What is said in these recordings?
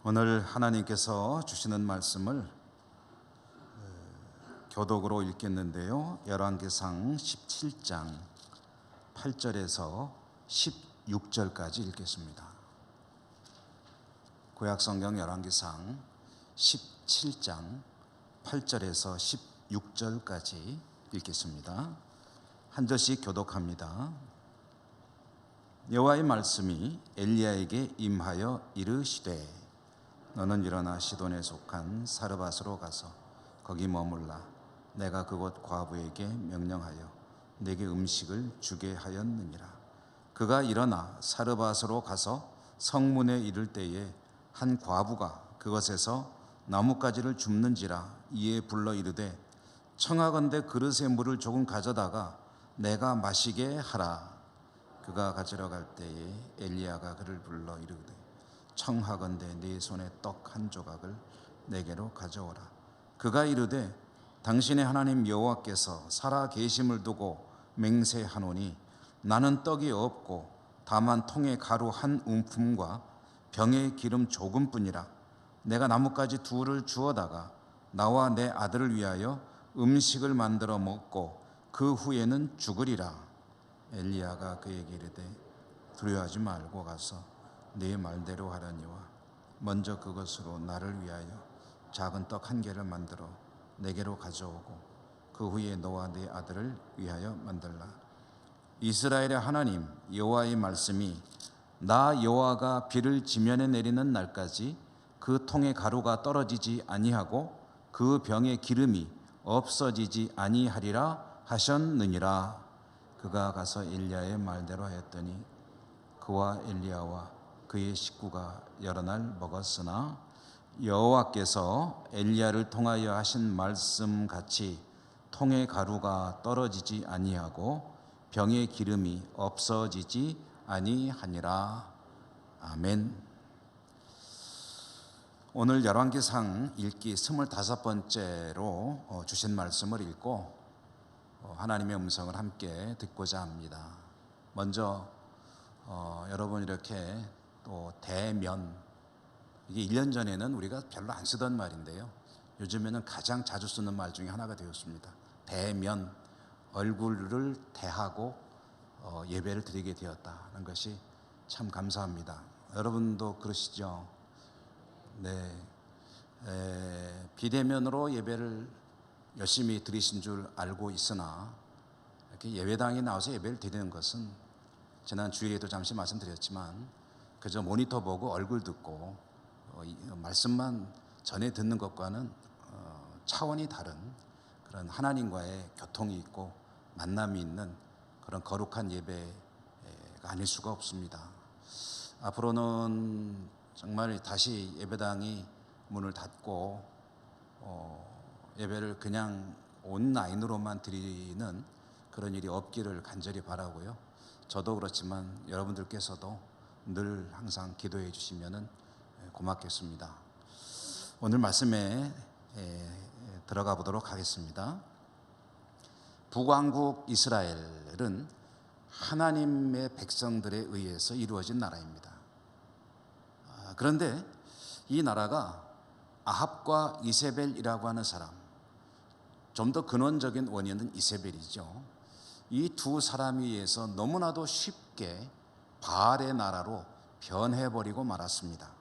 오늘 하나님께서 주시는 말씀을 교독으로 읽겠는데요. 열왕기상 17장 8절에서 16절까지 읽겠습니다. 구약성경 열왕기상 17장 8절에서 16절까지 읽겠습니다. 한 절씩 교독합니다. 여호와의 말씀이 엘리야에게 임하여 이르시되 너는 일어나 시돈에 속한 사르밧으로 가서 거기 머물라. 내가 그곳 과부에게 명령하여 내게 음식을 주게 하였느니라. 그가 일어나 사르밧으로 가서 성문에 이를 때에 한 과부가 그것에서 나뭇가지를 줍는지라. 이에 불러 이르되 청하건대 그릇에 물을 조금 가져다가 내가 마시게 하라. 그가 가지러 갈 때에 엘리야가 그를 불러 이르되 청하건대 네 손에 떡 한 조각을 내게로 가져오라. 그가 이르되 당신의 하나님 여호와께서 살아 계심을 두고 맹세하노니 나는 떡이 없고 다만 통에 가루 한 움품과 병에 기름 조금뿐이라. 내가 나뭇가지 둘을 주어다가 나와 내 아들을 위하여 음식을 만들어 먹고 그 후에는 죽으리라. 엘리야가 그에게 이르되 두려워하지 말고 가서 네 말대로 하려니와 먼저 그것으로 나를 위하여 작은 떡 한 개를 만들어 내게로 가져오고 그 후에 너와 네 아들을 위하여 만들라. 이스라엘의 하나님 여호와의 말씀이 나 여호와가 비를 지면에 내리는 날까지 그 통에 가루가 떨어지지 아니하고 그 병에 기름이 없어지지 아니하리라 하셨느니라. 그가 가서 엘리야의 말대로 하였더니 그와 엘리야와 그의 식구가 여러 날 먹었으나 여호와께서 엘리야를 통하여 하신 말씀 같이 통의 가루가 떨어지지 아니하고 병의 기름이 없어지지 아니하니라. 아멘. 오늘 열왕기상 읽기 25번째로 주신 말씀을 읽고 하나님의 음성을 함께 듣고자 합니다. 먼저 여러분 이렇게 또 대면, 이게 1년 전에는 우리가 별로 안 쓰던 말인데요, 요즘에는 가장 자주 쓰는 말 중에 하나가 되었습니다. 대면, 얼굴을 대하고 예배를 드리게 되었다는 것이 참 감사합니다. 여러분도 그러시죠? 네, 비대면으로 예배를 열심히 드리신 줄 알고 있으나 이렇게 예배당에 나와서 예배를 드리는 것은 지난 주일에도 잠시 말씀드렸지만 그저 모니터 보고 얼굴 듣고 말씀만 전해 듣는 것과는 차원이 다른 그런 하나님과의 교통이 있고 만남이 있는 그런 거룩한 예배가 아닐 수가 없습니다. 앞으로는 정말 다시 예배당이 문을 닫고 예배를 그냥 온라인으로만 드리는 그런 일이 없기를 간절히 바라고요. 저도 그렇지만 여러분들께서도 늘 항상 기도해 주시면 고맙겠습니다. 오늘 말씀에 들어가 보도록 하겠습니다. 북왕국 이스라엘은 하나님의 백성들에 의해서 이루어진 나라입니다. 그런데 이 나라가 아합과 이세벨이라고 하는 사람, 좀 더 근원적인 원인은 이세벨이죠. 이 두 사람에 의해서 너무나도 쉽게 바알의 나라로 변해버리고 말았습니다.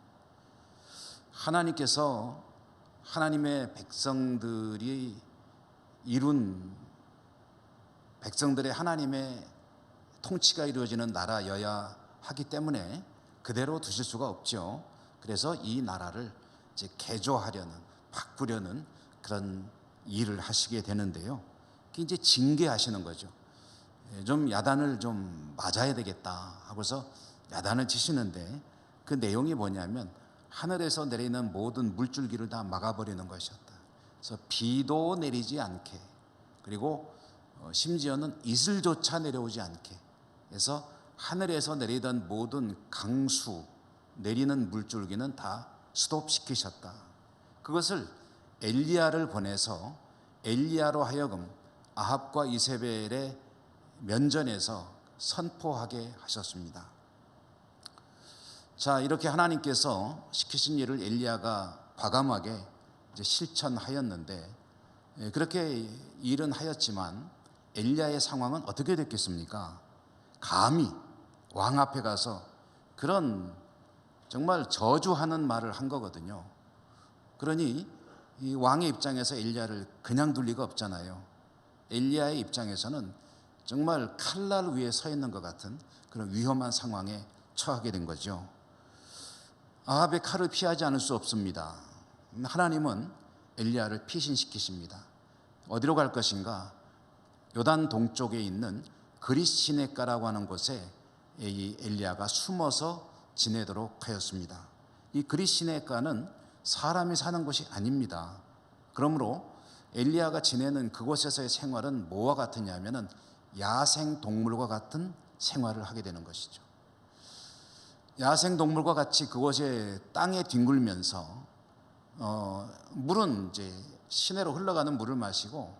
하나님께서 하나님의 백성들이 이룬 백성들의 하나님의 통치가 이루어지는 나라여야 하기 때문에 그대로 두실 수가 없죠. 그래서 이 나라를 이제 개조하려는, 바꾸려는 그런 일을 하시게 되는데요. 이제 징계하시는 거죠. 좀 야단을 좀 맞아야 되겠다 하고서 야단을 치시는데 그 내용이 뭐냐면 하늘에서 내리는 모든 물줄기를 다 막아버리는 것이었다. 그래서 비도 내리지 않게, 그리고 심지어는 이슬조차 내려오지 않게 해서 하늘에서 내리던 모든 강수, 내리는 물줄기는 다 스톱시키셨다. 그것을 엘리야를 보내서 엘리야로 하여금 아합과 이세벨의 면전에서 선포하게 하셨습니다. 자, 이렇게 하나님께서 시키신 일을 엘리야가 과감하게 이제 실천하였는데, 그렇게 일은 하였지만 엘리야의 상황은 어떻게 됐겠습니까? 감히 왕 앞에 가서 그런 정말 저주하는 말을 한 거거든요. 그러니 이 왕의 입장에서 엘리야를 그냥 둘 리가 없잖아요. 엘리야의 입장에서는 정말 칼날 위에 서 있는 것 같은 그런 위험한 상황에 처하게 된 거죠. 아합의 칼을 피하지 않을 수 없습니다. 하나님은 엘리야를 피신시키십니다. 어디로 갈 것인가? 요단 동쪽에 있는 그릿시네가라고 하는 곳에 이 엘리야가 숨어서 지내도록 하였습니다. 이 그릿시네가는 사람이 사는 곳이 아닙니다. 그러므로 엘리야가 지내는 그곳에서의 생활은 뭐와 같으냐면은 야생 동물과 같은 생활을 하게 되는 것이죠. 야생 동물과 같이 그곳에 땅에 뒹굴면서 물은 이제 시내로 흘러가는 물을 마시고,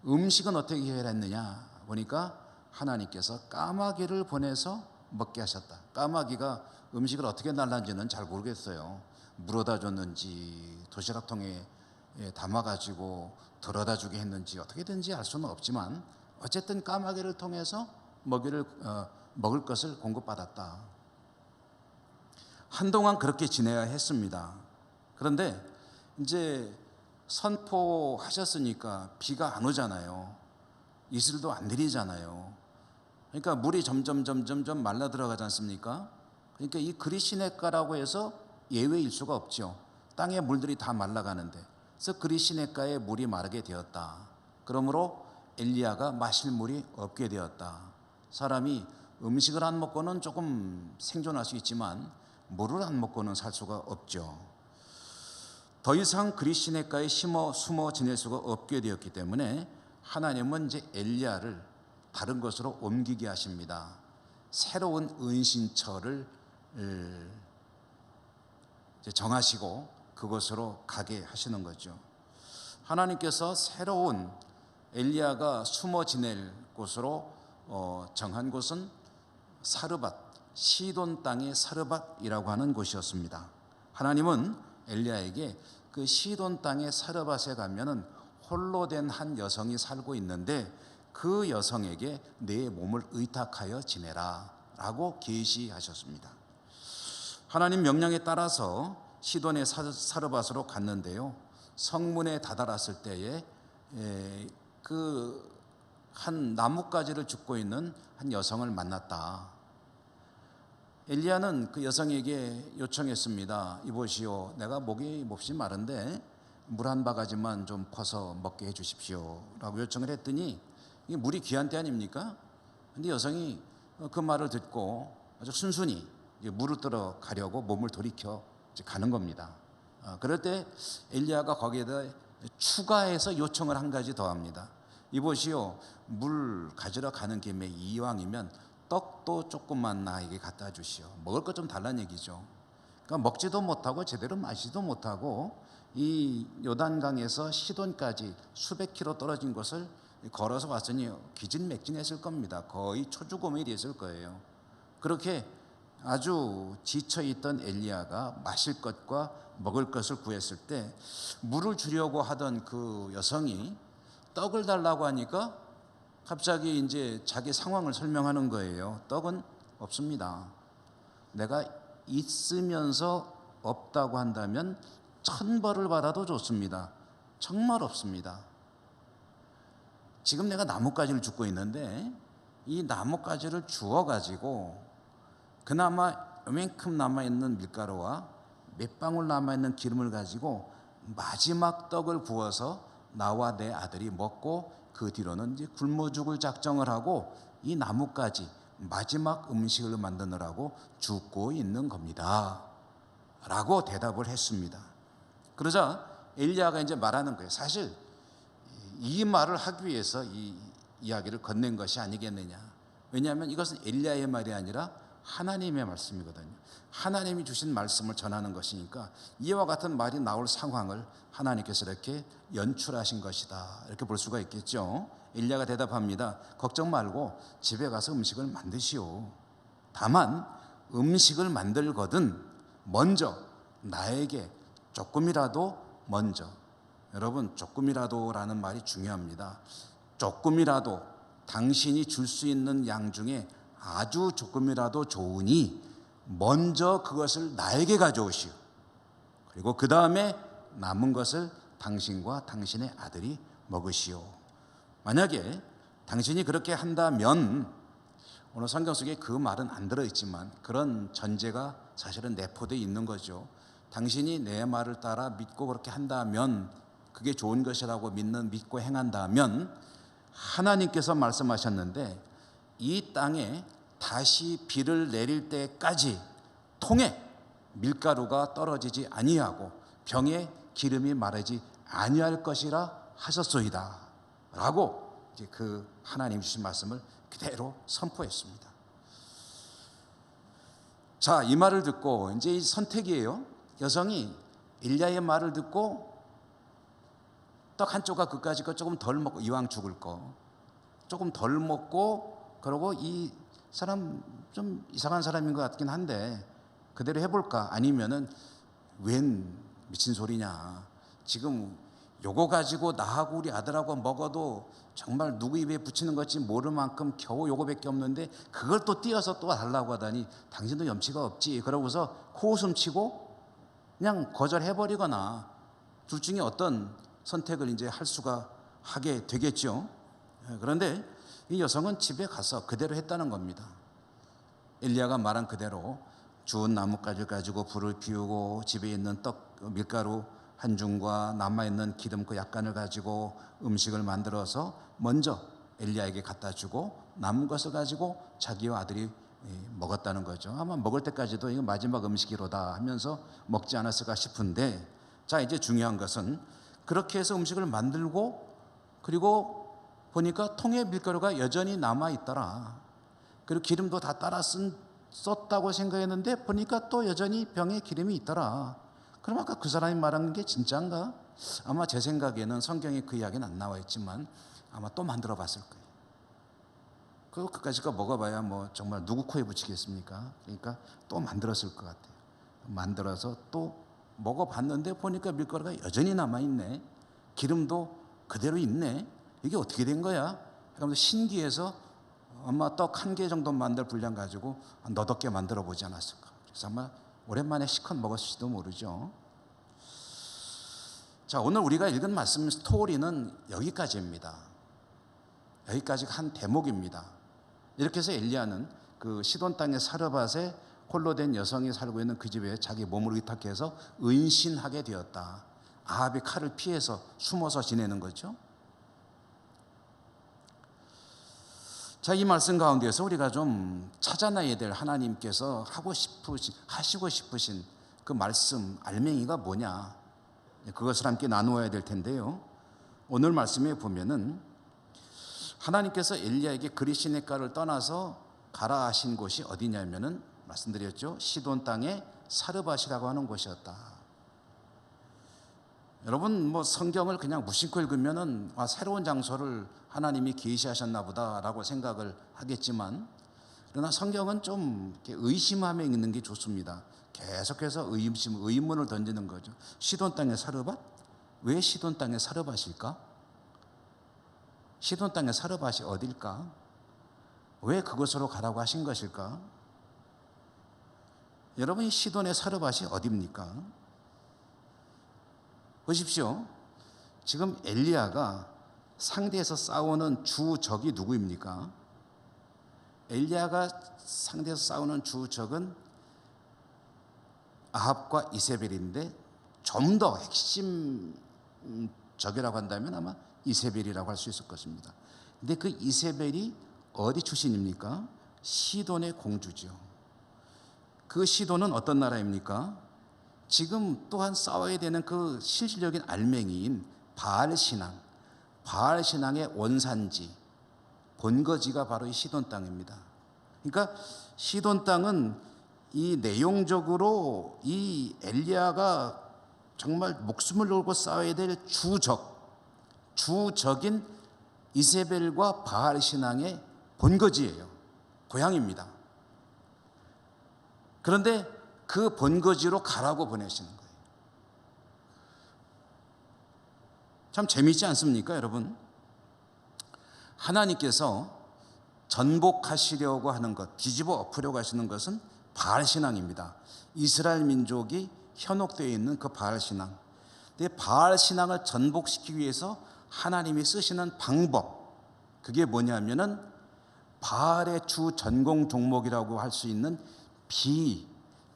음식은 어떻게 해결했느냐 보니까 하나님께서 까마귀를 보내서 먹게 하셨다. 까마귀가 음식을 어떻게 날랐는지는 잘 모르겠어요. 물어다 줬는지 도시락통에 담아가지고 들어다 주게 했는지 어떻게든지 알 수는 없지만 어쨌든 까마귀를 통해서 먹을 것을 공급받았다. 한동안 그렇게 지내야 했습니다. 그런데 이제 선포하셨으니까 비가 안 오잖아요. 이슬도 안 내리잖아요. 그러니까 물이 점점 말라 들어가지 않습니까? 그러니까 이 그릿시네가라고 해서 예외일 수가 없죠. 땅의 물들이 다 말라가는데, 그래서 그릿시네가의 물이 마르게 되었다. 그러므로 엘리야가 마실 물이 없게 되었다. 사람이 음식을 안 먹고는 조금 생존할 수 있지만 물을 안 먹고는 살 수가 없죠. 더 이상 그릿시네가에 숨어 지낼 수가 없게 되었기 때문에 하나님은 이제 엘리야를 다른 곳으로 옮기게 하십니다. 새로운 은신처를 정하시고 그곳으로 가게 하시는 거죠. 하나님께서 새로운 엘리야가 숨어 지낼 곳으로 정한 곳은 사르밧, 시돈 땅의 사르밧이라고 하는 곳이었습니다. 하나님은 엘리야에게 그 시돈 땅의 사르밧에 가면은 홀로 된 한 여성이 살고 있는데 그 여성에게 내 몸을 의탁하여 지내라 라고 계시하셨습니다. 하나님 명령에 따라서 시돈의 사르밧으로 갔는데요, 성문에 다다랐을 때에 그 한 나뭇가지를 줍고 있는 한 여성을 만났다. 엘리야는 그 여성에게 요청했습니다. 이보시오, 내가 목이 몹시 마른데 물 한 바가지만 좀 퍼서 먹게 해 주십시오 라고 요청을 했더니, 이게 물이 귀한 때 아닙니까? 근데 여성이 그 말을 듣고 아주 순순히 물을 떠러 가려고 몸을 돌이켜 가는 겁니다. 그럴 때 엘리야가 거기에다 추가해서 요청을 한 가지 더 합니다. 이보시오, 물 가지러 가는 김에 이왕이면 떡도 조금만 나에게 갖다 주시오. 먹을 것 좀 달라는 얘기죠. 그러니까 먹지도 못하고 제대로 마시지도 못하고 이 요단강에서 시돈까지 수백 킬로 떨어진 곳을 걸어서 왔으니 기진맥진했을 겁니다. 거의 초주고민이 됐을 거예요. 그렇게 아주 지쳐있던 엘리야가 마실 것과 먹을 것을 구했을 때 물을 주려고 하던 그 여성이 떡을 달라고 하니까 갑자기 이제 자기 상황을 설명하는 거예요. 떡은 없습니다. 내가 있으면서 없다고 한다면 1000벌을 받아도 좋습니다. 정말 없습니다. 지금 내가 나뭇가지를 줍고 있는데 이 나뭇가지를 주워가지고 그나마 요만큼 남아있는 밀가루와 몇 방울 남아있는 기름을 가지고 마지막 떡을 구워서 나와 내 아들이 먹고 그 뒤로는 이제 굶어 죽을 작정을 하고 이 나뭇가지 마지막 음식을 만드느라고 죽고 있는 겁니다 라고 대답을 했습니다. 그러자 엘리야가 이제 말하는 거예요. 사실 이 말을 하기 위해서 이 이야기를 건넨 것이 아니겠느냐. 왜냐하면 이것은 엘리야의 말이 아니라 하나님의 말씀이거든요. 하나님이 주신 말씀을 전하는 것이니까 이와 같은 말이 나올 상황을 하나님께서 이렇게 연출하신 것이다, 이렇게 볼 수가 있겠죠. 엘리야가 대답합니다. 걱정 말고 집에 가서 음식을 만드시오. 다만 음식을 만들거든 먼저 나에게 조금이라도 먼저, 여러분 조금이라도라는 말이 중요합니다. 조금이라도 당신이 줄 수 있는 양 중에 아주 조금이라도 좋으니 먼저 그것을 나에게 가져오시오. 그리고 그 다음에 남은 것을 당신과 당신의 아들이 먹으시오. 만약에 당신이 그렇게 한다면, 오늘 성경 속에 그 말은 안 들어있지만 그런 전제가 사실은 내포되어 있는 거죠. 당신이 내 말을 따라 믿고 그렇게 한다면, 그게 좋은 것이라고 믿고 행한다면, 하나님께서 말씀하셨는데 이 땅에 다시 비를 내릴 때까지 통에 밀가루가 떨어지지 아니하고 병에 기름이 마르지 아니할 것이라 하셨소이다 라고 이제 그 하나님 주신 말씀을 그대로 선포했습니다. 자, 이 말을 듣고 이제 이 선택이에요. 여성이 엘리야의 말을 듣고 떡 한 조각 그까짓 거 조금 덜 먹고, 이왕 죽을 거 조금 덜 먹고, 그러고 이 사람 좀 이상한 사람인 것 같긴 한데 그대로 해볼까? 아니면은 웬 미친 소리냐, 지금 요거 가지고 나하고 우리 아들하고 먹어도 정말 누구 입에 붙이는 것지 모를 만큼 겨우 요거밖에 없는데 그걸 또 띄어서 또 달라고 하다니 당신도 염치가 없지. 그러고서 코웃음 치고 그냥 거절해버리거나 둘 중에 어떤 선택을 이제 하게 되겠죠. 그런데 이 여성은 집에 가서 그대로 했다는 겁니다. 엘리야가 말한 그대로 주운 나뭇가지를 가지고 불을 피우고 집에 있는 밀가루 한 줌과 남아있는 기름 그 약간을 가지고 음식을 만들어서 먼저 엘리야에게 갖다 주고 남은 것을 가지고 자기와 아들이 먹었다는 거죠. 아마 먹을 때까지도 이거 마지막 음식이로다 하면서 먹지 않았을까 싶은데, 자, 이제 중요한 것은 그렇게 해서 음식을 만들고 그리고 보니까 통에 밀가루가 여전히 남아있더라. 그리고 기름도 다 따라 썼다고 생각했는데 보니까 또 여전히 병에 기름이 있더라. 그럼 아까 그 사람이 말한 게 진짜인가? 아마 제 생각에는 성경에 그 이야기는 안 나와 있지만 아마 또 만들어 봤을 거예요. 그까짓 거 먹어봐야 뭐 정말 누구 코에 붙이겠습니까? 그러니까 또 만들었을 것 같아요. 만들어서 또 먹어봤는데 보니까 밀가루가 여전히 남아있네. 기름도 그대로 있네. 이게 어떻게 된 거야? 그러면서 신기해서 아마 떡 한 개 정도 만들 분량 가지고 너덟 개 만들어 보지 않았을까. 그래서 아마 오랜만에 실컷 먹었을지도 모르죠. 자, 오늘 우리가 읽은 말씀 스토리는 여기까지입니다. 여기까지가 한 대목입니다. 이렇게 해서 엘리야는 그 시돈 땅의 사르밧에 홀로 된 여성이 살고 있는 그 집에 자기 몸을 의탁해서 은신하게 되었다. 아합의 칼을 피해서 숨어서 지내는 거죠. 자, 이 말씀 가운데서 우리가 좀 찾아놔야 될 하나님께서 하시고 싶으신 그 말씀 알맹이가 뭐냐, 그것을 함께 나누어야 될 텐데요. 오늘 말씀에 보면은 하나님께서 엘리야에게 그리시네가를 떠나서 가라 하신 곳이 어디냐면은 말씀드렸죠. 시돈 땅의 사르밧이라고 하는 곳이었다. 여러분, 뭐 성경을 그냥 무심코 읽으면은 새로운 장소를 하나님이 계시하셨나 보다라고 생각을 하겠지만, 그러나 성경은 좀 의심함에 읽는 게 좋습니다. 계속해서 의문을 던지는 거죠. 시돈 땅의 사르밧? 왜 시돈 땅의 사르밧일까? 시돈 땅의 사르밧이 어딜까? 왜 그곳으로 가라고 하신 것일까? 여러분, 이 시돈의 사르밧이 어디입니까? 보십시오. 지금 엘리야가 상대에서 싸우는 주적이 누구입니까? 엘리야가 상대에서 싸우는 주적은 아합과 이세벨인데 좀 더 핵심 적이라고 한다면 아마 이세벨이라고 할 수 있을 것입니다. 근데 그 이세벨이 어디 출신입니까? 시돈의 공주죠. 그 시돈은 어떤 나라입니까? 지금 또한 싸워야 되는 그 실질적인 알맹이인 바알신앙, 바알신앙의 원산지, 본거지가 바로 이 시돈 땅입니다. 그러니까 시돈 땅은 이 내용적으로 이 엘리야가 정말 목숨을 걸고 싸워야 될 주적인 이세벨과 바알신앙의 본거지예요. 고향입니다. 그런데 그 본거지로 가라고 보내시는 거예요. 참 재미있지 않습니까, 여러분? 하나님께서 전복하시려고 하는 것, 뒤집어 엎으려고 하시는 것은 바알 신앙입니다. 이스라엘 민족이 현혹되어 있는 그 바알 신앙. 근데 바알 신앙을 전복시키기 위해서 하나님이 쓰시는 방법, 그게 뭐냐면은 바알의 주 전공 종목이라고 할 수 있는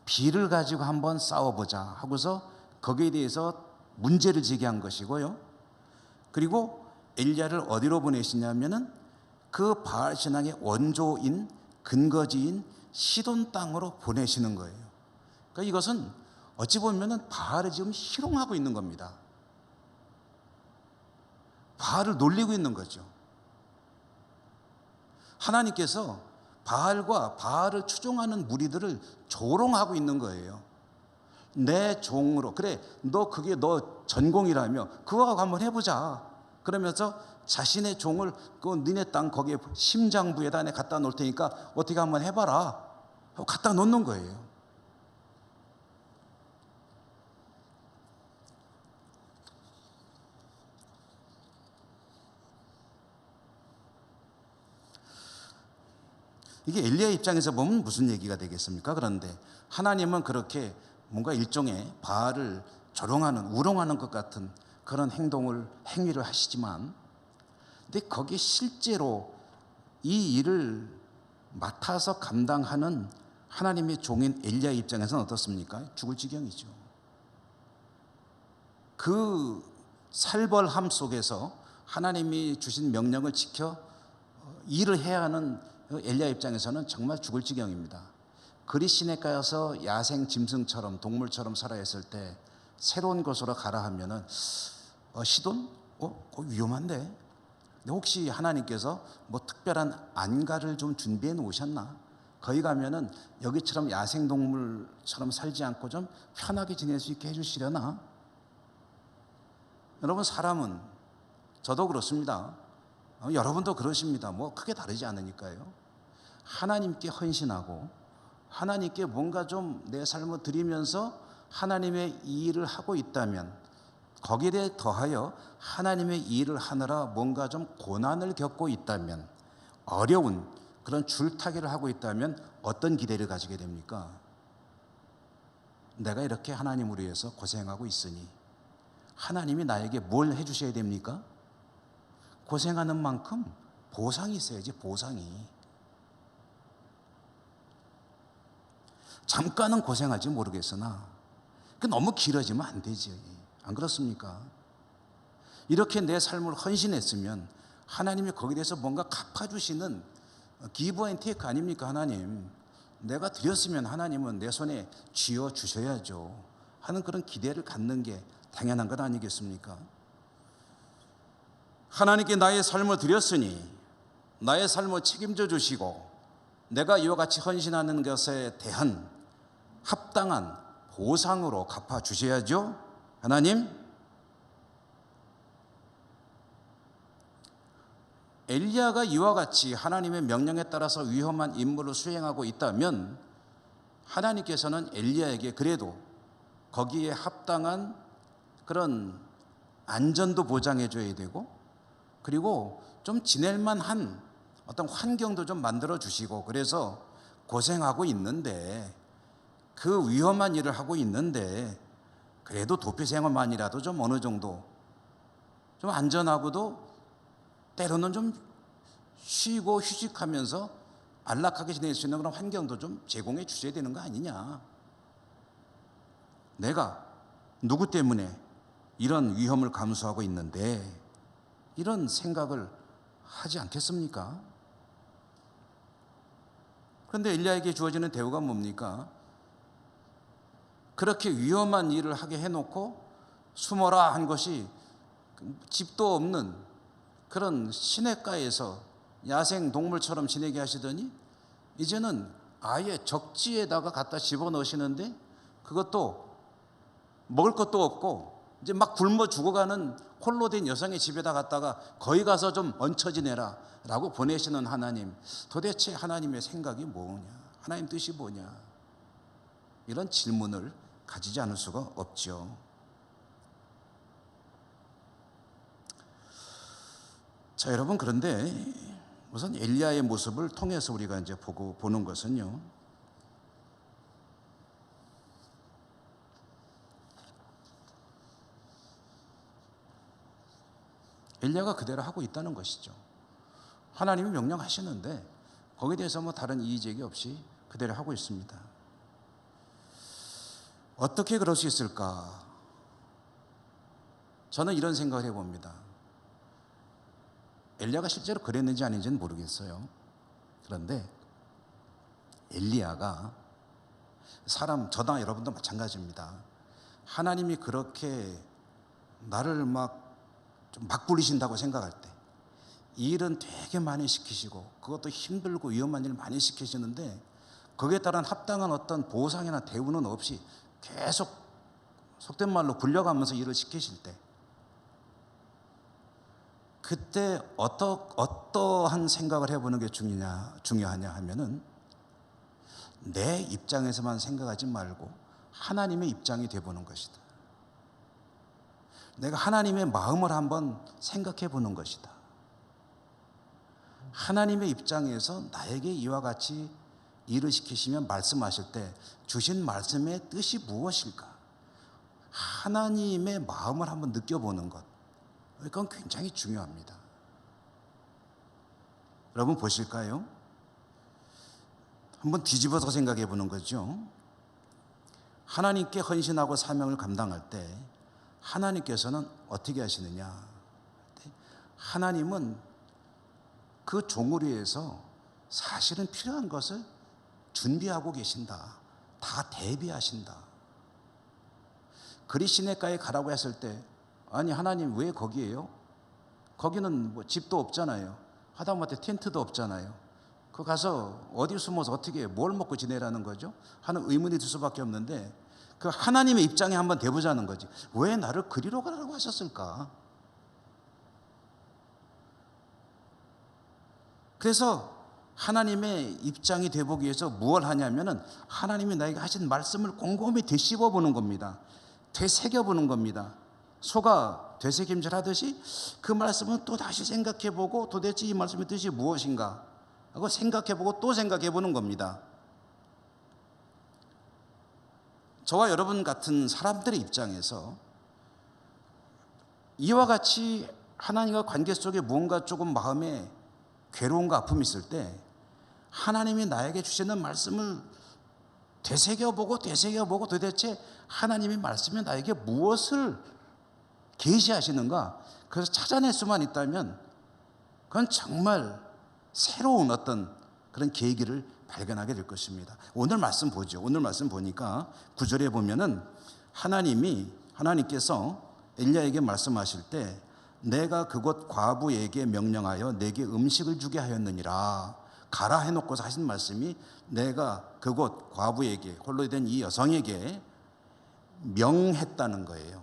비를 가지고 한번 싸워보자 하고서 거기에 대해서 문제를 제기한 것이고요. 그리고 엘리야를 어디로 보내시냐면은 그 바알 신앙의 원조인 근거지인 시돈 땅으로 보내시는 거예요. 그러니까 이것은 어찌 보면은 바알을 지금 희롱하고 있는 겁니다. 바알을 놀리고 있는 거죠. 하나님께서 바알과 바알을 추종하는 무리들을 조롱하고 있는 거예요. 내 종으로, 그래 너 그게 너 전공이라며 그거 하고 한번 해보자 그러면서 자신의 종을 그 니네 땅 거기에 심장부에다 내 갖다 놓을 테니까 어떻게 한번 해봐라 하고 갖다 놓는 거예요. 이게 엘리야 입장에서 보면 무슨 얘기가 되겠습니까? 그런데 하나님은 그렇게 뭔가 일종의 바알을 조롱하는, 우롱하는 것 같은 그런 행위를 하시지만, 근데 거기 실제로 이 일을 맡아서 감당하는 하나님의 종인 엘리야 입장에서는 어떻습니까? 죽을 지경이죠. 그 살벌함 속에서 하나님이 주신 명령을 지켜 일을 해야 하는 엘리야 입장에서는 정말 죽을 지경입니다. 그리 시냇가에서 야생 짐승처럼 동물처럼 살아야 했을 때 새로운 곳으로 가라 하면은 시돈? 위험한데? 근데 혹시 하나님께서 뭐 특별한 안가를 좀 준비해 놓으셨나? 거기 가면은 여기처럼 야생 동물처럼 살지 않고 좀 편하게 지낼 수 있게 해주시려나? 여러분, 사람은 저도 그렇습니다. 여러분도 그러십니다. 뭐 크게 다르지 않으니까요. 하나님께 헌신하고 하나님께 뭔가 좀 내 삶을 드리면서 하나님의 이 일을 하고 있다면, 거기에 대해 더하여 하나님의 이 일을 하느라 뭔가 좀 고난을 겪고 있다면, 어려운 그런 줄타기를 하고 있다면 어떤 기대를 가지게 됩니까? 내가 이렇게 하나님을 위해서 고생하고 있으니 하나님이 나에게 뭘 해주셔야 됩니까? 고생하는 만큼 보상이 있어야지. 보상이. 잠깐은 고생할지 모르겠으나 너무 길어지면 안 되지. 안 그렇습니까? 이렇게 내 삶을 헌신했으면 하나님이 거기에 대해서 뭔가 갚아주시는 기브 앤 테이크 아닙니까? 하나님, 내가 드렸으면 하나님은 내 손에 쥐어 주셔야죠 하는 그런 기대를 갖는 게 당연한 것 아니겠습니까? 하나님께 나의 삶을 드렸으니 나의 삶을 책임져 주시고 내가 이와 같이 헌신하는 것에 대한 합당한 보상으로 갚아 주셔야죠. 하나님, 엘리야가 이와 같이 하나님의 명령에 따라서 위험한 임무를 수행하고 있다면 하나님께서는 엘리야에게 그래도 거기에 합당한 그런 안전도 보장해 줘야 되고, 그리고 좀 지낼 만한 어떤 환경도 좀 만들어 주시고, 그래서 고생하고 있는데, 그 위험한 일을 하고 있는데 그래도 도피 생활만이라도 좀 어느 정도 좀 안전하고도 때로는 좀 쉬고 휴식하면서 안락하게 지낼 수 있는 그런 환경도 좀 제공해 주셔야 되는 거 아니냐. 내가 누구 때문에 이런 위험을 감수하고 있는데, 이런 생각을 하지 않겠습니까? 그런데 엘리야에게 주어지는 대우가 뭡니까? 그렇게 위험한 일을 하게 해놓고 숨어라 한 것이 집도 없는 그런 시냇가에서 야생 동물처럼 지내게 하시더니 이제는 아예 적지에다가 갖다 집어넣으시는데, 그것도 먹을 것도 없고 이제 막 굶어 죽어가는 홀로 된 여성의 집에다 갔다가 거기 가서 좀 얹혀 지내라 라고 보내시는 하나님, 도대체 하나님의 생각이 뭐냐? 하나님 뜻이 뭐냐? 이런 질문을 가지지 않을 수가 없죠. 자, 여러분, 그런데 우선 엘리야의 모습을 통해서 우리가 이제 보는 것은요, 엘리야가 그대로 하고 있다는 것이죠. 하나님이 명령하시는데 거기에 대해서 뭐 다른 이의제기 없이 그대로 하고 있습니다. 어떻게 그럴 수 있을까? 저는 이런 생각을 해봅니다. 엘리야가 실제로 그랬는지 아닌지는 모르겠어요. 그런데 엘리야가 저나 여러분도 마찬가지입니다. 하나님이 그렇게 나를 막 굴리신다고 생각할 때 일은 되게 많이 시키시고 그것도 힘들고 위험한 일 많이 시키시는데 거기에 따른 합당한 어떤 보상이나 대우는 없이 계속 속된 말로 굴려가면서 일을 시키실 때, 그때 어떠한 생각을 해보는 게 중요하냐 하면은 내 입장에서만 생각하지 말고 하나님의 입장이 되어보는 것이다. 내가 하나님의 마음을 한번 생각해 보는 것이다. 하나님의 입장에서 나에게 이와 같이 일을 시키시면 말씀하실 때 주신 말씀의 뜻이 무엇일까? 하나님의 마음을 한번 느껴보는 것, 그건 굉장히 중요합니다. 여러분 보실까요? 한번 뒤집어서 생각해 보는 거죠. 하나님께 헌신하고 사명을 감당할 때 하나님께서는 어떻게 하시느냐? 하나님은 그 종을 위해서 사실은 필요한 것을 준비하고 계신다. 다 대비하신다. 그리 시내가에 가라고 했을 때, 아니 하나님 왜 거기에요? 거기는 뭐 집도 없잖아요. 하다못해 텐트도 없잖아요. 그 가서 어디 숨어서 어떻게 뭘 먹고 지내라는 거죠? 하는 의문이 들 수밖에 없는데, 그 하나님의 입장에 한번 대보자는 거지. 왜 나를 그리로 가라고 하셨을까? 그래서 하나님의 입장이 되보기 위해서 무엇을 하냐면은 하나님이 나에게 하신 말씀을 곰곰이 되씹어 보는 겁니다. 되새겨 보는 겁니다. 소가 되새김질 하듯이 그 말씀은 또 다시 생각해 보고 도대체 이 말씀의 뜻이 무엇인가 하고 생각해 보고 또 생각해 보는 겁니다. 저와 여러분 같은 사람들의 입장에서 이와 같이 하나님과 관계 속에 무언가 조금 마음에 괴로움과 아픔이 있을 때 하나님이 나에게 주시는 말씀을 되새겨보고 도대체 하나님의 말씀이 나에게 무엇을 계시하시는가, 그래서 찾아낼 수만 있다면 그건 정말 새로운 어떤 그런 계기를 발견하게 될 것입니다. 오늘 말씀 보죠. 오늘 말씀 보니까 9절에 보면은 하나님께서 엘리야에게 말씀하실 때 내가 그곳 과부에게 명령하여 내게 음식을 주게 하였느니라, 가라 해놓고서 하신 말씀이 내가 그곳 과부에게, 홀로 된 이 여성에게 명했다는 거예요.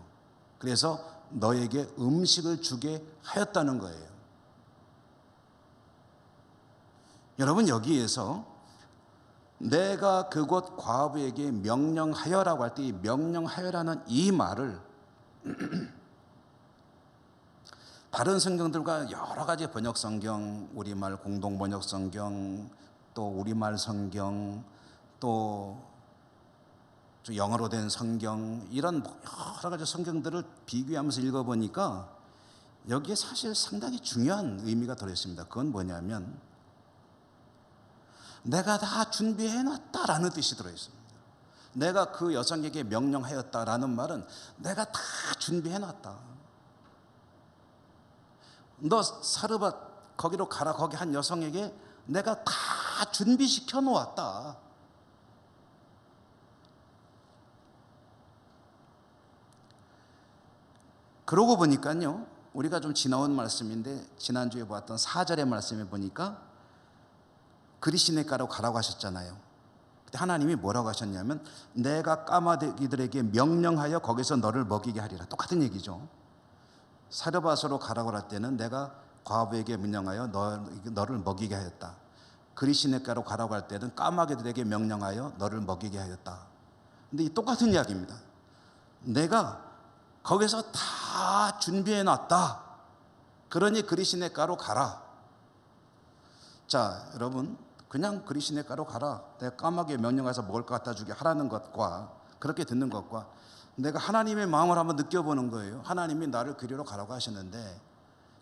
그래서 너에게 음식을 주게 하였다는 거예요. 여러분, 여기에서 내가 그곳 과부에게 명령하여라고 할 때 이 명령하여라는 이 말을 다른 성경들과 여러 가지 번역 성경, 우리말 공동 번역 성경, 또 우리말 성경, 또 영어로 된 성경, 이런 여러 가지 성경들을 비교하면서 읽어보니까 여기에 사실 상당히 중요한 의미가 들어있습니다. 그건 뭐냐면 내가 다 준비해놨다라는 뜻이 들어있습니다. 내가 그 여성에게 명령하였다라는 말은 내가 다 준비해놨다. 너 사르밧 거기로 가라, 거기 한 여성에게 내가 다 준비시켜 놓았다. 그러고 보니까요, 우리가 좀 지나온 말씀인데 지난주에 보았던 4절의 말씀에 보니까 그리 시내가로 가라고 하셨잖아요. 그때 하나님이 뭐라고 하셨냐면 내가 까마귀들에게 명령하여 거기서 너를 먹이게 하리라. 똑같은 얘기죠. 사르밧으로 가라고 할 때는 내가 과부에게 명령하여 너를 먹이게 하였다. 그리 시내가로 가라고 할 때는 까마귀들에게 명령하여 너를 먹이게 하였다. 근데 이 똑같은 이야기입니다. 내가 거기서 다 준비해 놨다. 그러니 그리 시냇가로 가라. 자, 여러분, 그냥 그리 시냇가로 가라, 내가 까마귀에 명령해서 먹을 것 갖다 주게 하라는 것과 그렇게 듣는 것과 내가 하나님의 마음을 한번 느껴보는 거예요. 하나님이 나를 그리로 가라고 하셨는데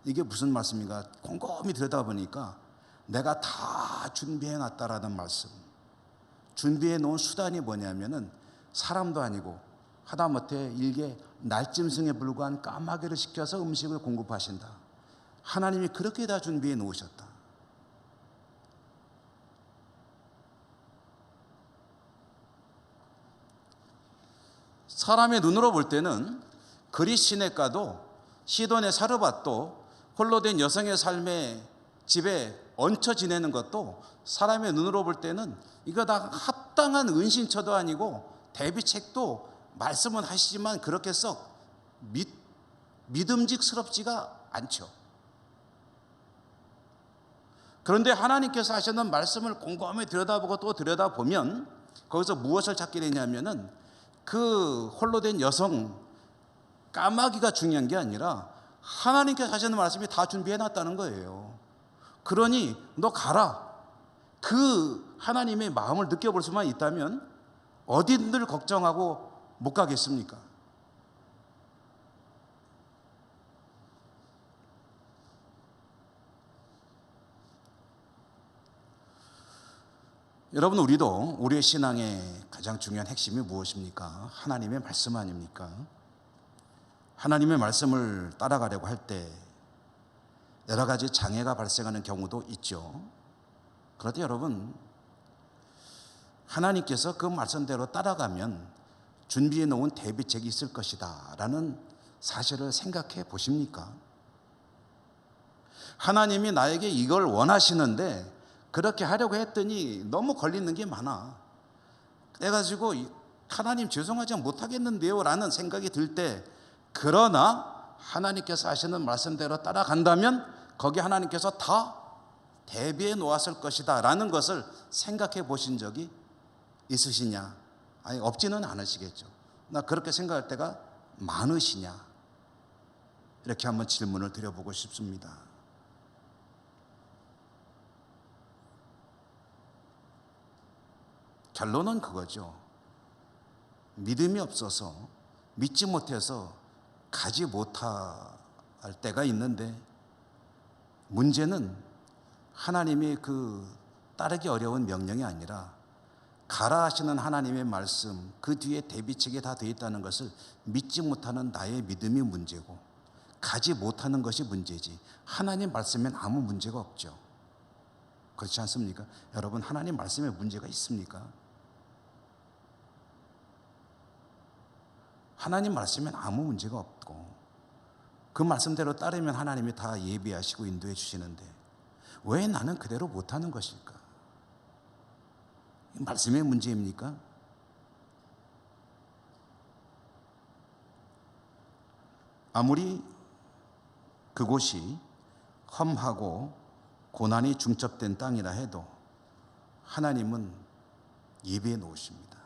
이게 무슨 말씀인가 곰곰이 들여다보니까 내가 다 준비해 놨다라는 말씀. 준비해 놓은 수단이 뭐냐면은 사람도 아니고 하다못해 일개 날짐승에 불과한 까마귀를 시켜서 음식을 공급하신다. 하나님이 그렇게 다 준비해 놓으셨다. 사람의 눈으로 볼 때는 그리 시냇가도 시돈의 사르밧도 홀로 된 여성의 삶에 집에 얹혀 지내는 것도 사람의 눈으로 볼 때는 이거 다 합당한 은신처도 아니고 대비책도 말씀은 하시지만 그렇게 썩 믿음직스럽지가 않죠. 그런데 하나님께서 하시는 말씀을 곰곰이 들여다보고 또 들여다보면 거기서 무엇을 찾게 되냐면은 그 홀로 된 여성 까마귀가 중요한 게 아니라 하나님께서 하시는 말씀이 다 준비해 놨다는 거예요. 그러니 너 가라. 그 하나님의 마음을 느껴볼 수만 있다면 어디들 걱정하고 못 가겠습니까? 여러분, 우리도 우리의 신앙의 가장 중요한 핵심이 무엇입니까? 하나님의 말씀 아닙니까? 하나님의 말씀을 따라가려고 할 때 여러 가지 장애가 발생하는 경우도 있죠. 그런데 여러분, 하나님께서 그 말씀대로 따라가면 준비해 놓은 대비책이 있을 것이다 라는 사실을 생각해 보십니까? 하나님이 나에게 이걸 원하시는데 그렇게 하려고 했더니 너무 걸리는 게 많아. 그래가지고 하나님 죄송하지 못하겠는데요 라는 생각이 들 때, 그러나 하나님께서 하시는 말씀대로 따라간다면 거기 하나님께서 다 대비해 놓았을 것이다 라는 것을 생각해 보신 적이 있으시냐? 아니, 없지는 않으시겠죠. 나 그렇게 생각할 때가 많으시냐? 이렇게 한번 질문을 드려보고 싶습니다. 결론은 그거죠. 믿음이 없어서, 믿지 못해서 가지 못할 때가 있는데, 문제는 하나님의 그 따르기 어려운 명령이 아니라 가라 하시는 하나님의 말씀, 그 뒤에 대비책이 다 되어 있다는 것을 믿지 못하는 나의 믿음이 문제고 가지 못하는 것이 문제지, 하나님 말씀엔 아무 문제가 없죠. 그렇지 않습니까? 여러분, 하나님 말씀에 문제가 있습니까? 하나님 말씀엔 아무 문제가 없고 그 말씀대로 따르면 하나님이 다 예비하시고 인도해 주시는데 왜 나는 그대로 못하는 것일까? 말씀의 문제입니까? 아무리 그곳이 험하고 고난이 중첩된 땅이라 해도 하나님은 예비해 놓으십니다.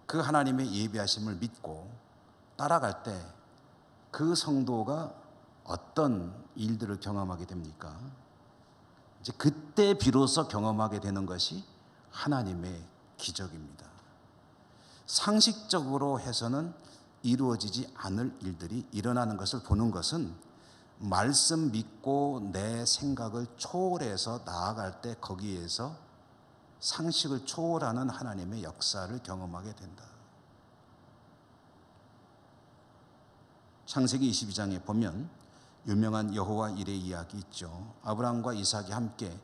그 하나님의 예비하심을 믿고 따라갈 때 그 성도가 어떤 일들을 경험하게 됩니까? 이제 그때 비로소 경험하게 되는 것이 하나님의 기적입니다. 상식적으로 해서는 이루어지지 않을 일들이 일어나는 것을 보는 것은 말씀 믿고 내 생각을 초월해서 나아갈 때 거기에서 상식을 초월하는 하나님의 역사를 경험하게 된다. 창세기 22장에 보면 유명한 여호와 일의 이야기 있죠. 아브라함과 이삭이 함께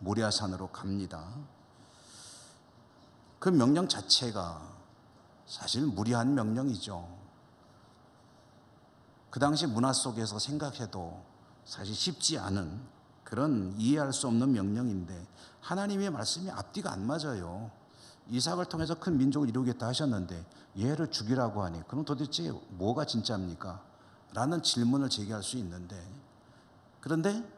모리아산으로 갑니다. 그 명령 자체가 사실 무리한 명령이죠. 그 당시 문화 속에서 생각해도 사실 쉽지 않은 그런 이해할 수 없는 명령인데 하나님의 말씀이 앞뒤가 안 맞아요. 이삭을 통해서 큰 민족을 이루겠다 하셨는데 얘를 죽이라고 하니 그럼 도대체 뭐가 진짜입니까? 라는 질문을 제기할 수 있는데, 그런데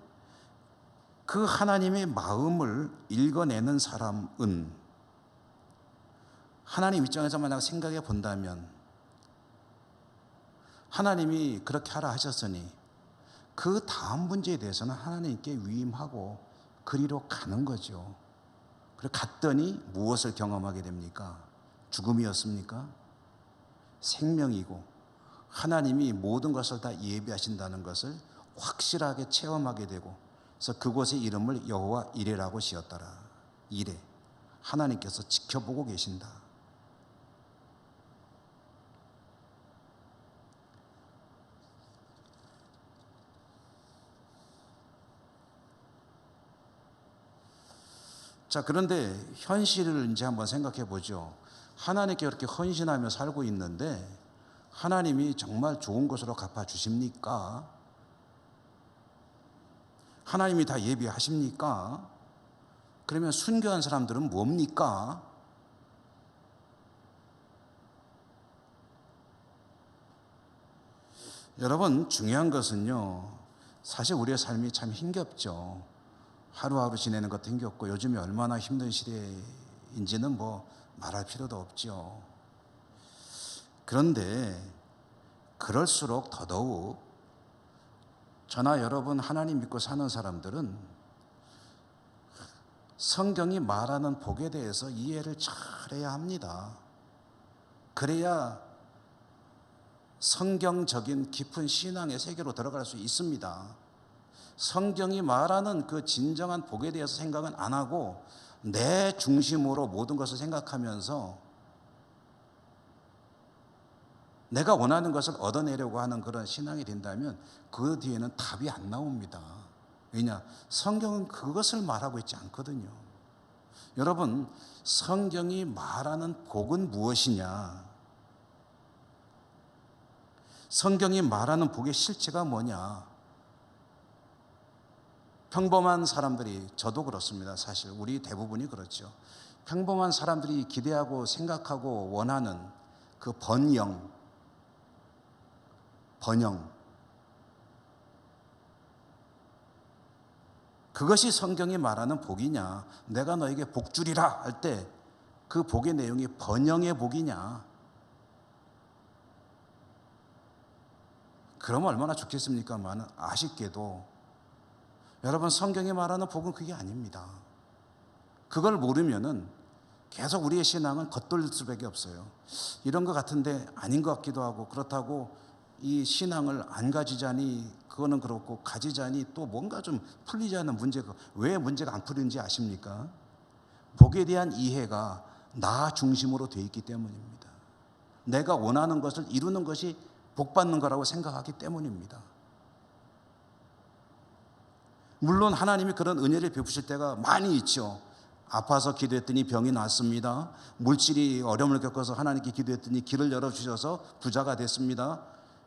그 하나님의 마음을 읽어내는 사람은 하나님 입장에서 만약 생각해 본다면 하나님이 그렇게 하라 하셨으니 그 다음 문제에 대해서는 하나님께 위임하고 그리로 가는 거죠. 그리고 갔더니 무엇을 경험하게 됩니까? 죽음이었습니까? 생명이고 하나님이 모든 것을 다 예비하신다는 것을 확실하게 체험하게 되고, 그래서 그곳의 이름을 여호와 이레라고 지었더라. 이레, 하나님께서 지켜보고 계신다. 자, 그런데 현실을 이제 한번 생각해 보죠. 하나님께 그렇게 헌신하며 살고 있는데 하나님이 정말 좋은 것으로 갚아주십니까? 하나님이 다 예비하십니까? 그러면 순교한 사람들은 뭡니까? 여러분, 중요한 것은요, 사실 우리의 삶이 참 힘겹죠. 하루하루 지내는 것도 힘겹고 요즘이 얼마나 힘든 시대인지는 뭐 말할 필요도 없죠. 그런데 그럴수록 더더욱 저나 여러분 하나님 믿고 사는 사람들은 성경이 말하는 복에 대해서 이해를 잘해야 합니다. 그래야 성경적인 깊은 신앙의 세계로 들어갈 수 있습니다. 성경이 말하는 그 진정한 복에 대해서 생각은 안 하고 내 중심으로 모든 것을 생각하면서 내가 원하는 것을 얻어내려고 하는 그런 신앙이 된다면 그 뒤에는 답이 안 나옵니다. 왜냐? 성경은 그것을 말하고 있지 않거든요. 여러분, 성경이 말하는 복은 무엇이냐? 성경이 말하는 복의 실체가 뭐냐? 평범한 사람들이, 저도 그렇습니다. 사실 우리 대부분이 그렇죠. 평범한 사람들이 기대하고 생각하고 원하는 그 번영, 그것이 성경이 말하는 복이냐? 내가 너에게 복 주리라 할 때 그 복의 내용이 번영의 복이냐? 그러면 얼마나 좋겠습니까만 아쉽게도 여러분, 성경이 말하는 복은 그게 아닙니다. 그걸 모르면은 계속 우리의 신앙은 겉돌릴 수밖에 없어요. 이런 것 같은데 아닌 것 같기도 하고, 그렇다고 이 신앙을 안 가지자니 그거는 그렇고 가지자니 또 뭔가 좀 풀리지 않는 문제가, 왜 문제가 안 풀리는지 아십니까? 복에 대한 이해가 나 중심으로 되어 있기 때문입니다. 내가 원하는 것을 이루는 것이 복 받는 거라고 생각하기 때문입니다. 물론 하나님이 그런 은혜를 베푸실 때가 많이 있죠. 아파서 기도했더니 병이 낫습니다. 물질이 어려움을 겪어서 하나님께 기도했더니 길을 열어주셔서 부자가 됐습니다.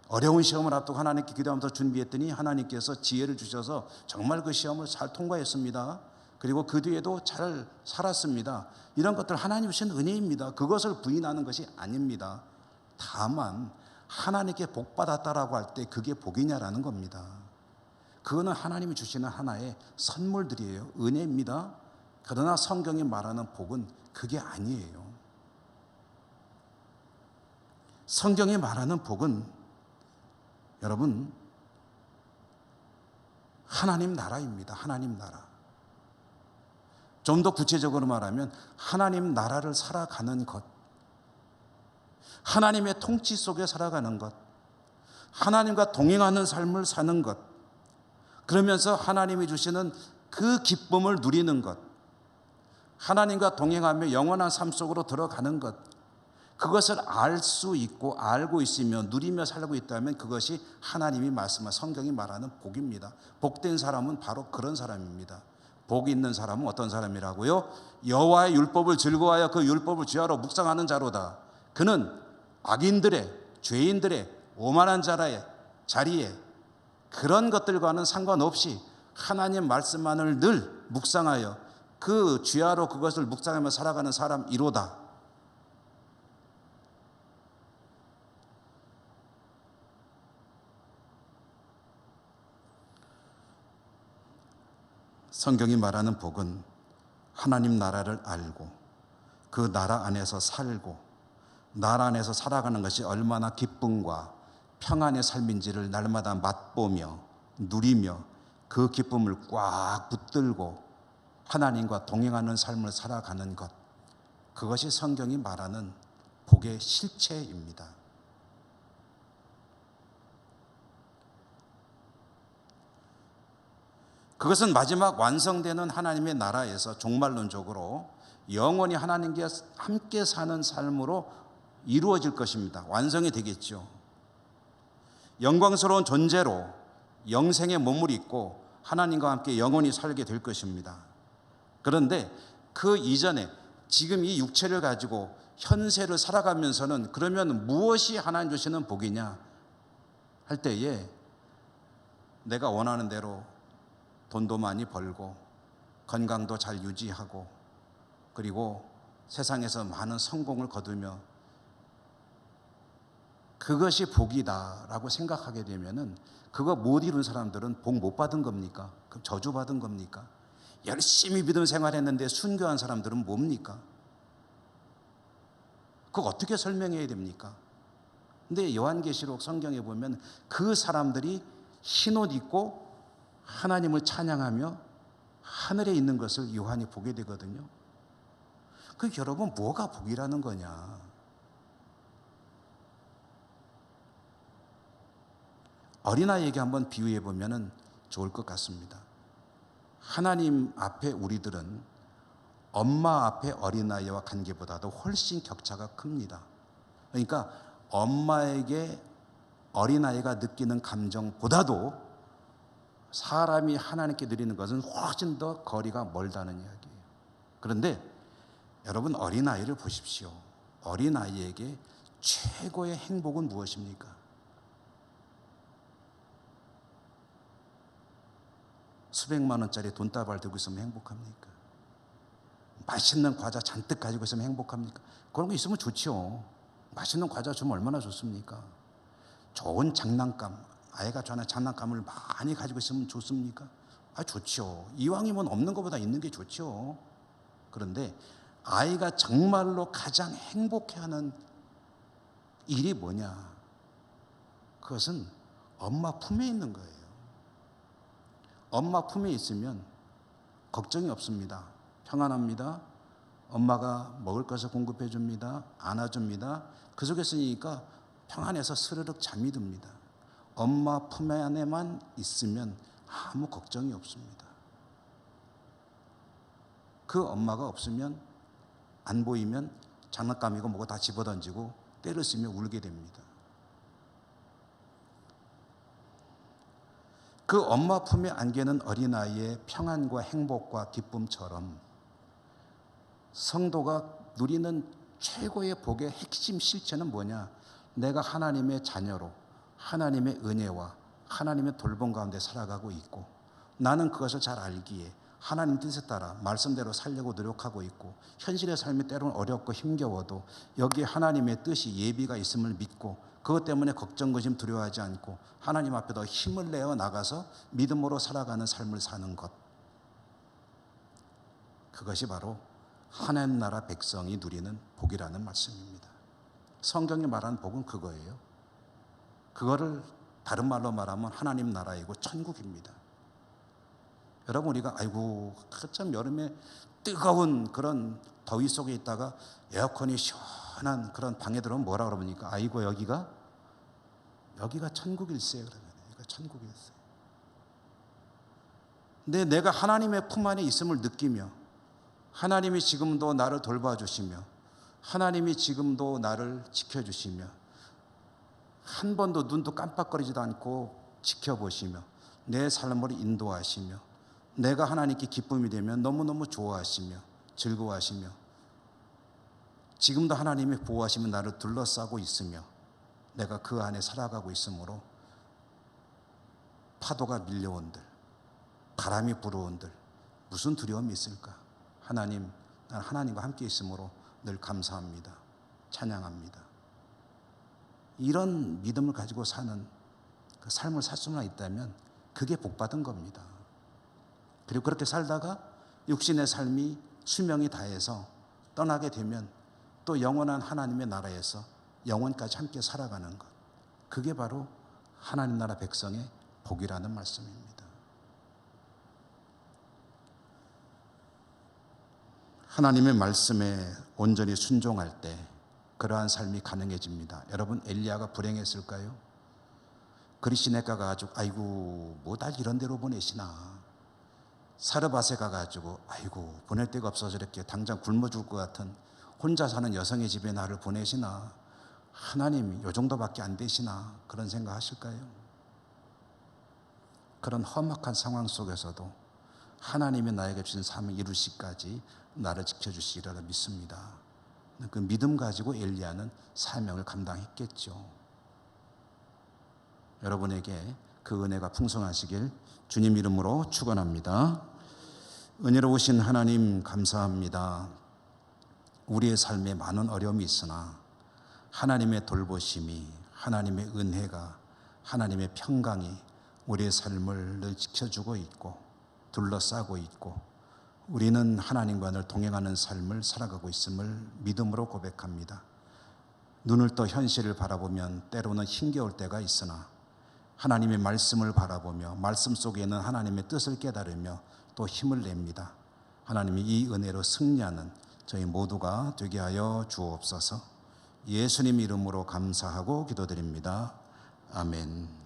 어려운 시험을 앞두고 하나님께 기도하면서 준비했더니 하나님께서 지혜를 주셔서 정말 그 시험을 잘 통과했습니다. 그리고 그 뒤에도 잘 살았습니다. 이런 것들 하나님 주신 은혜입니다. 그것을 부인하는 것이 아닙니다. 다만 하나님께 복 받았다라고 할 때 그게 복이냐라는 겁니다. 그거는 하나님이 주시는 하나의 선물들이에요. 은혜입니다. 그러나 성경이 말하는 복은 그게 아니에요. 성경이 말하는 복은 여러분 하나님 나라입니다. 하나님 나라. 좀 더 구체적으로 말하면 하나님 나라를 살아가는 것, 하나님의 통치 속에 살아가는 것, 하나님과 동행하는 삶을 사는 것, 그러면서 하나님이 주시는 그 기쁨을 누리는 것, 하나님과 동행하며 영원한 삶 속으로 들어가는 것, 그것을 알 수 있고 알고 있으며 누리며 살고 있다면 그것이 하나님이 말씀한 성경이 말하는 복입니다. 복된 사람은 바로 그런 사람입니다. 복이 있는 사람은 어떤 사람이라고요? 여호와의 율법을 즐거워하여 그 율법을 주야로 묵상하는 자로다. 그는 악인들의, 죄인들의 오만한 자리에 그런 것들과는 상관없이 하나님 말씀만을 늘 묵상하여 그 주야로 그것을 묵상하며 살아가는 사람이로다. 성경이 말하는 복은 하나님 나라를 알고 그 나라 안에서 살고 나라 안에서 살아가는 것이 얼마나 기쁨과 평안의 삶인지를 날마다 맛보며 누리며 그 기쁨을 꽉 붙들고 하나님과 동행하는 삶을 살아가는 것, 그것이 성경이 말하는 복의 실체입니다. 그것은 마지막 완성되는 하나님의 나라에서 종말론적으로 영원히 하나님께 함께 사는 삶으로 이루어질 것입니다. 완성이 되겠죠. 영광스러운 존재로 영생의 몸을 입고 하나님과 함께 영원히 살게 될 것입니다. 그런데 그 이전에 지금 이 육체를 가지고 현세를 살아가면서는 그러면 무엇이 하나님 주시는 복이냐 할 때에 내가 원하는 대로 돈도 많이 벌고 건강도 잘 유지하고 그리고 세상에서 많은 성공을 거두며 그것이 복이다라고 생각하게 되면은 그거 못 이룬 사람들은 복 못 받은 겁니까? 그럼 저주 받은 겁니까? 열심히 믿음 생활했는데 순교한 사람들은 뭡니까? 그거 어떻게 설명해야 됩니까? 근데 요한계시록 성경에 보면 그 사람들이 흰옷 입고 하나님을 찬양하며 하늘에 있는 것을 요한이 보게 되거든요. 그 여러분 뭐가 복이라는 거냐? 어린아이에게 한번 비유해 보면 좋을 것 같습니다. 하나님 앞에 우리들은 엄마 앞에 어린아이와 관계보다도 훨씬 격차가 큽니다. 그러니까 엄마에게 어린아이가 느끼는 감정보다도 사람이 하나님께 드리는 것은 훨씬 더 거리가 멀다는 이야기예요. 그런데 여러분 어린아이를 보십시오. 어린아이에게 최고의 행복은 무엇입니까? 수백만 원짜리 돈다발 들고 있으면 행복합니까? 맛있는 과자 잔뜩 가지고 있으면 행복합니까? 그런 거 있으면 좋죠. 맛있는 과자 주면 얼마나 좋습니까? 좋은 장난감, 아이가 좋아하는 장난감을 많이 가지고 있으면 좋습니까? 좋죠. 이왕이면 없는 것보다 있는 게 좋죠. 그런데 아이가 정말로 가장 행복해하는 일이 뭐냐? 그것은 엄마 품에 있는 거예요. 엄마 품에 있으면 걱정이 없습니다. 평안합니다. 엄마가 먹을 것을 공급해 줍니다. 안아줍니다. 그 속에 있으니까 평안해서 스르륵 잠이 듭니다. 엄마 품 안에만 있으면 아무 걱정이 없습니다. 그 엄마가 없으면 안 보이면 장난감이고 뭐고 다 집어던지고 때를 쓰며 울게 됩니다. 그 엄마 품에 안기는 어린아이의 평안과 행복과 기쁨처럼 성도가 누리는 최고의 복의 핵심 실체는 뭐냐? 내가 하나님의 자녀로 하나님의 은혜와 하나님의 돌봄 가운데 살아가고 있고 나는 그것을 잘 알기에 하나님 뜻에 따라 말씀대로 살려고 노력하고 있고 현실의 삶이 때로는 어렵고 힘겨워도 여기에 하나님의 뜻이 예비가 있음을 믿고 그것 때문에 걱정, 근심, 두려워하지 않고 하나님 앞에 더 힘을 내어 나가서 믿음으로 살아가는 삶을 사는 것, 그것이 바로 하나님 나라 백성이 누리는 복이라는 말씀입니다. 성경이 말하는 복은 그거예요. 그거를 다른 말로 말하면 하나님 나라이고 천국입니다. 여러분 우리가 아이고 참 여름에 뜨거운 그런 더위 속에 있다가 에어컨이 시원한 그런 방에 들어오면 뭐라 그러니까 아이고 여기가 천국일세 그러면 여기가 천국일세. 근데 내가 하나님의 품 안에 있음을 느끼며 하나님이 지금도 나를 돌봐주시며 하나님이 지금도 나를 지켜주시며 한 번도 눈도 깜빡거리지도 않고 지켜보시며 내 삶을 인도하시며 내가 하나님께 기쁨이 되면 너무너무 좋아하시며 즐거워하시며 지금도 하나님이 보호하시며 나를 둘러싸고 있으며 내가 그 안에 살아가고 있으므로 파도가 밀려온들 바람이 불어온들 무슨 두려움이 있을까? 하나님, 난 하나님과 함께 있으므로 늘 감사합니다. 찬양합니다. 이런 믿음을 가지고 사는 그 삶을 살 수만 있다면 그게 복받은 겁니다. 그리고 그렇게 살다가 육신의 삶이 수명이 다해서 떠나게 되면 또 영원한 하나님의 나라에서 영원까지 함께 살아가는 것, 그게 바로 하나님 나라 백성의 복이라는 말씀입니다. 하나님의 말씀에 온전히 순종할 때 그러한 삶이 가능해집니다. 여러분, 엘리야가 불행했을까요? 그리시네가 가지고 아이고 뭐 날 이런 데로 보내시나, 사르밧에 가가지고 아이고 보낼 데가 없어서 이렇게 당장 굶어 죽을 것 같은 혼자 사는 여성의 집에 나를 보내시나, 하나님이 요 정도밖에 안 되시나, 그런 생각 하실까요? 그런 험악한 상황 속에서도 하나님이 나에게 주신 삶을 이루시기까지 나를 지켜주시리라 믿습니다. 그 믿음 가지고 엘리야는 사명을 감당했겠죠. 여러분에게 그 은혜가 풍성하시길 주님 이름으로 축원합니다. 은혜로우신 하나님 감사합니다. 우리의 삶에 많은 어려움이 있으나 하나님의 돌보심이, 하나님의 은혜가, 하나님의 평강이 우리의 삶을 늘 지켜주고 있고 둘러싸고 있고, 우리는 하나님과 늘 동행하는 삶을 살아가고 있음을 믿음으로 고백합니다. 눈을 떠 현실을 바라보면 때로는 힘겨울 때가 있으나 하나님의 말씀을 바라보며 말씀 속에 있는 하나님의 뜻을 깨달으며 또 힘을 냅니다. 하나님이 이 은혜로 승리하는 저희 모두가 되게 하여 주옵소서. 예수님 이름으로 감사하고 기도드립니다. 아멘.